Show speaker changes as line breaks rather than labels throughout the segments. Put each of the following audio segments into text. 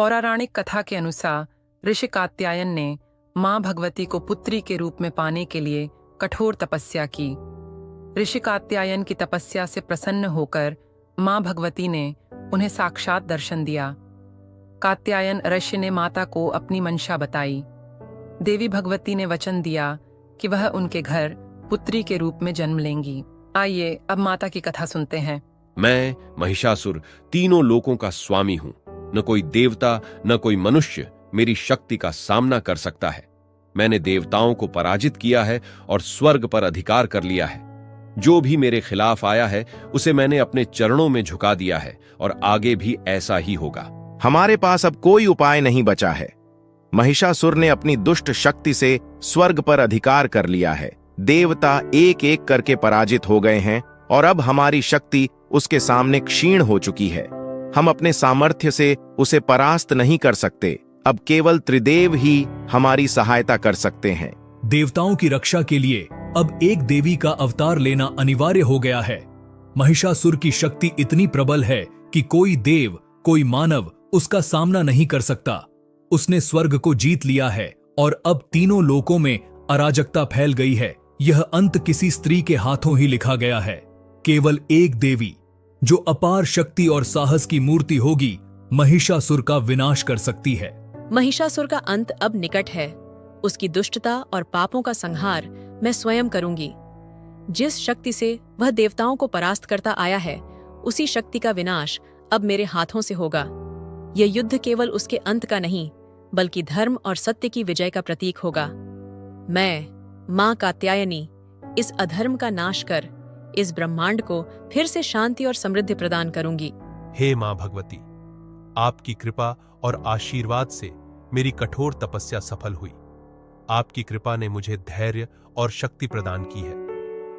पौराणिक कथा के अनुसार ऋषि कात्यायन ने मां भगवती को पुत्री के रूप में पाने के लिए कठोर तपस्या की। ऋषि कात्यायन की तपस्या से प्रसन्न होकर मां भगवती ने उन्हें साक्षात दर्शन दिया। कात्यायन ऋषि ने माता को अपनी मंशा बताई। देवी भगवती ने वचन दिया कि वह उनके घर पुत्री के रूप में जन्म लेंगी। आइए अब माता की कथा सुनते हैं।
मैं महिषासुर तीनों लोकों का स्वामी हूं। न कोई देवता न कोई मनुष्य मेरी शक्ति का सामना कर सकता है। मैंने देवताओं को पराजित किया है और स्वर्ग पर अधिकार कर लिया है। जो भी मेरे खिलाफ आया है उसे मैंने अपने चरणों में झुका दिया है और आगे भी ऐसा ही होगा।
हमारे पास अब कोई उपाय नहीं बचा है। महिषासुर ने अपनी दुष्ट शक्ति से स्वर्ग पर अधिकार कर लिया है। देवता एक एक करके पराजित हो गए हैं और अब हमारी शक्ति उसके सामने क्षीण हो चुकी है। हम अपने सामर्थ्य से उसे परास्त नहीं कर सकते। अब केवल त्रिदेव ही हमारी सहायता कर सकते हैं।
देवताओं की रक्षा के लिए अब एक देवी का अवतार लेना अनिवार्य हो गया है। महिषासुर की शक्ति इतनी प्रबल है कि कोई देव, कोई मानव उसका सामना नहीं कर सकता। उसने स्वर्ग को जीत लिया है और अब तीनों लोकों में अराजकता फैल गई है। यह अंत किसी स्त्री के हाथों ही लिखा गया है। केवल एक देवी जो अपार शक्ति और साहस की मूर्ति होगी, महिषासुर का विनाश कर सकती है।
महिषासुर का अंत अब निकट है। उसकी दुष्टता और पापों का संहार मैं स्वयं करूंगी। जिस शक्ति से वह देवताओं को परास्त करता आया है, उसी शक्ति का विनाश अब मेरे हाथों से होगा। यह युद्ध केवल उसके अंत का नहीं, बल्कि धर्म और सत्य की विजय का प्रतीक होगा। मैं, मां कात्यायनी, इस अधर्म का नाश कर इस ब्रह्मांड को फिर से शांति और समृद्धि प्रदान करूंगी।
हे मां भगवती, आपकी कृपा और आशीर्वाद से मेरी कठोर तपस्या सफल हुई। आपकी कृपा ने मुझे धैर्य और शक्ति प्रदान की है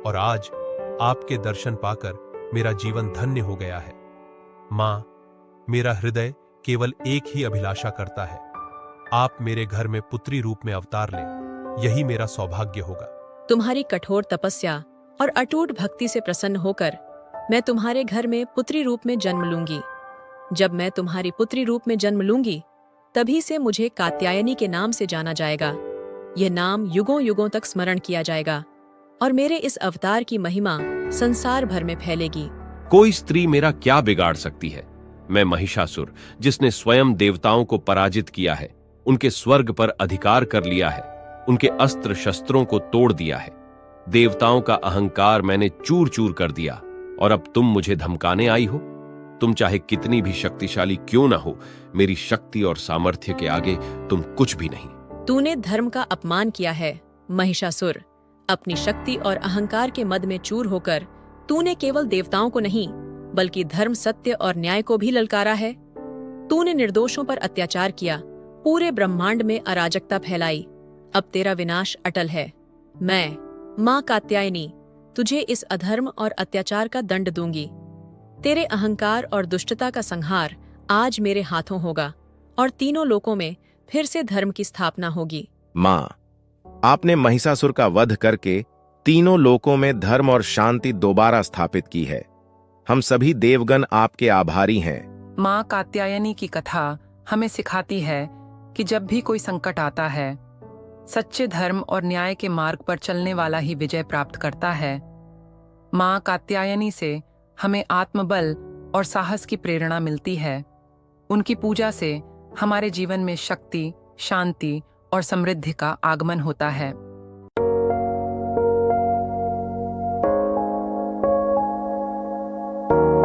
और आज आपके दर्शन पाकर मेरा जीवन धन्य हो गया है। मां, मेरा हृदय केवल एक ही अभिलाषा करता है, आप मेरे घर में पुत्री रूप में अवतार लें। यही मेरा सौभाग्य होगा।
तुम्हारी कठोर तपस्या और अटूट भक्ति से प्रसन्न होकर मैं तुम्हारे घर में पुत्री रूप में जन्म लूंगी। जब मैं तुम्हारी पुत्री रूप में जन्म लूंगी, तभी से मुझे कात्यायनी के नाम से जाना जाएगा। यह नाम युगों युगों तक स्मरण किया जाएगा और मेरे इस अवतार की महिमा संसार भर में फैलेगी।
कोई स्त्री मेरा क्या बिगाड़ सकती है? मैं महिषासुर, जिसने स्वयं देवताओं को पराजित किया है, उनके स्वर्ग पर अधिकार कर लिया है, उनके अस्त्र शस्त्रों को तोड़ दिया है। देवताओं का अहंकार मैंने चूर चूर कर दिया और अब तुम मुझे धमकाने आई हो। तुम चाहे कितनी भी शक्तिशाली क्यों ना हो, मेरी शक्ति और सामर्थ्य के आगे तुम कुछ भी नहीं।
तूने धर्म का अपमान किया है महिषासुर। अपनी शक्ति और अहंकार के मद में चूर होकर तूने केवल देवताओं को नहीं, बल्कि धर्म, सत्य और न्याय को भी ललकारा है। तूने निर्दोषों पर अत्याचार किया, पूरे ब्रह्मांड में अराजकता फैलाई। अब तेरा विनाश अटल है। मैं, मां कात्यायनी, तुझे इस अधर्म और अत्याचार का दंड दूंगी। तेरे अहंकार और दुष्टता का संहार आज मेरे हाथों होगा और तीनों लोकों में फिर से धर्म की स्थापना होगी।
मां, आपने महिषासुर का वध करके तीनों लोकों में धर्म और शांति दोबारा स्थापित की है। हम सभी देवगण आपके आभारी हैं।
मां कात्यायनी की कथा हमें सिखाती है कि जब भी कोई संकट आता है, सच्चे धर्म और न्याय के मार्ग पर चलने वाला ही विजय प्राप्त करता है। मां कात्यायनी से हमें आत्मबल और साहस की प्रेरणा मिलती है। उनकी पूजा से हमारे जीवन में शक्ति, शांति और समृद्धि का आगमन होता है।